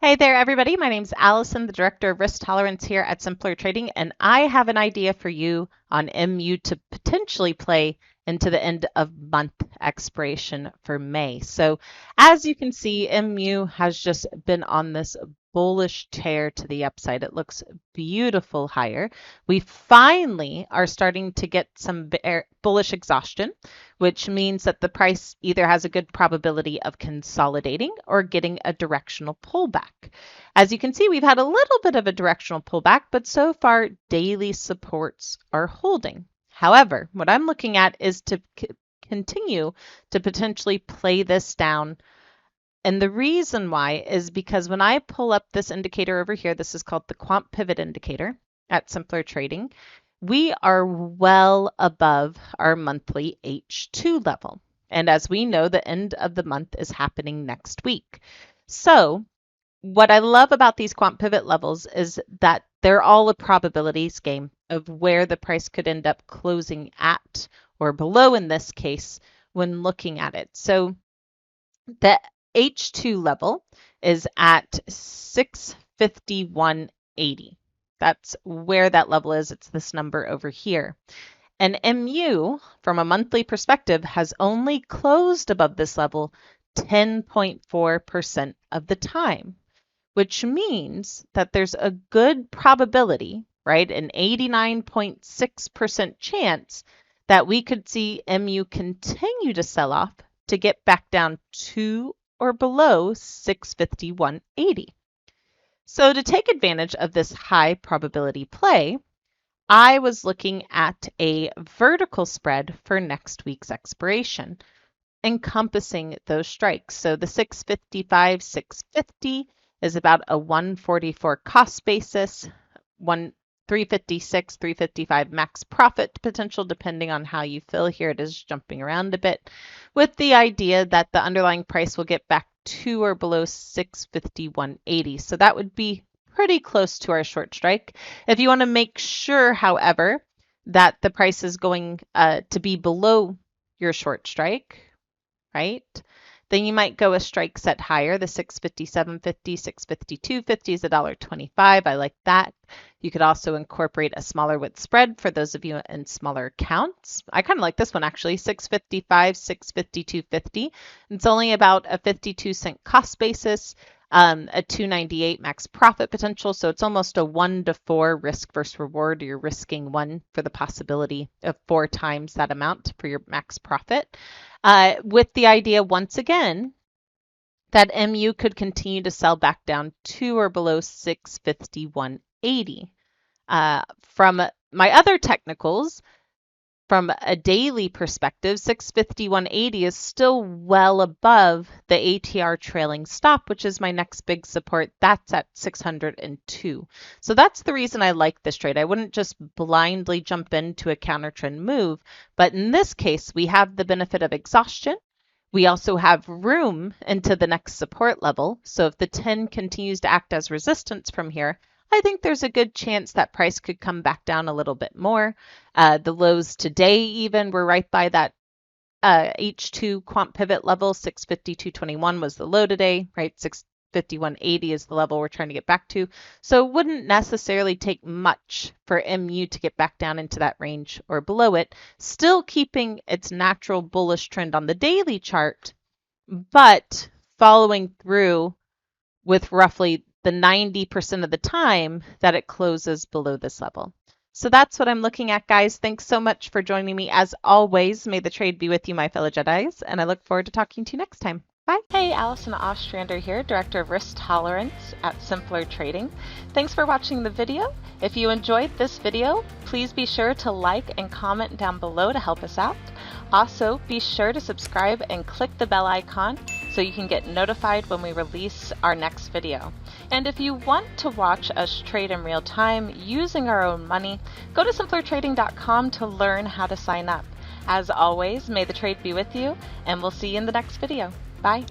Hey there, everybody. My name's Allison, the Director of Risk Tolerance here at Simpler Trading, and I have an idea for you on MU to potentially play into the end of month expiration for May. So as you can see, MU has just been on this bullish tear to the upside. It looks beautiful higher. We finally are starting to get some bullish exhaustion, which means that the price either has a good probability of consolidating or getting a directional pullback. As you can see, we've had a little bit of a directional pullback, but so far daily supports are holding. However, what I'm looking at is to continue to potentially play this down. And the reason why is because when I pull up this indicator over here, this is called the Quant Pivot indicator at Simpler Trading, we are well above our monthly H2 level. And as we know, the end of the month is happening next week. So what I love about these quant pivot levels is that they're all a probabilities game of where the price could end up closing at or below in this case when looking at it. So the H2 level is at 651.80. That's where that level is. It's this number over here. And MU, from a monthly perspective, has only closed above this level 10.4% of the time, which means that there's a good probability, right, an 89.6% chance that we could see MU continue to sell off to get back down to or below 651.80. So to take advantage of this high probability play, I was looking at a vertical spread for next week's expiration, encompassing those strikes. So the 655, 650 is about a 144 cost basis, 356, 355 max profit potential, depending on how you feel here. It is jumping around a bit, with the idea that the underlying price will get back to or below 651.80. So that would be pretty close to our short strike. If you want to make sure, however, that the price is going to be below your short strike, right? Then you might go a strike set higher. The 657.50, 652.50 is $1.25. I like that. You could also incorporate a smaller width spread for those of you in smaller accounts. I kind of like this one actually, 655, 652.50. It's only about a 52-cent cost basis, a 298 max profit potential. So it's almost a 1-to-4 risk versus reward. You're risking 1 for the possibility of 4 times that amount for your max profit. With the idea, once again, that MU could continue to sell back down to or below 651.80. From my other technicals, from a daily perspective, 651.80 is still well above the ATR trailing stop, which is my next big support. That's at 602. So that's the reason I like this trade. I wouldn't just blindly jump into a counter trend move, but in this case, we have the benefit of exhaustion. We also have room into the next support level. So if the 10 continues to act as resistance from here, I think there's a good chance that price could come back down a little bit more. The lows today even were right by that H2 Quant Pivot level. 652.21 was the low today, right? 651.80 is the level we're trying to get back to. So it wouldn't necessarily take much for MU to get back down into that range or below it, still keeping its natural bullish trend on the daily chart, but following through with roughly the 90% of the time that it closes below this level. So that's what I'm looking at, guys. Thanks so much for joining me. As always, may the trade be with you, my fellow Jedis, and I look forward to talking to you next time. Bye. Hey, Allison Ostrander here, Director of Risk Tolerance at Simpler Trading. Thanks for watching the video. If you enjoyed this video, please be sure to like and comment down below to help us out. Also, be sure to subscribe and click the bell icon so you can get notified when we release our next video. And if you want to watch us trade in real time using our own money, go to simplertrading.com to learn how to sign up. As always, may the trade be with you, and we'll see you in the next video. Bye.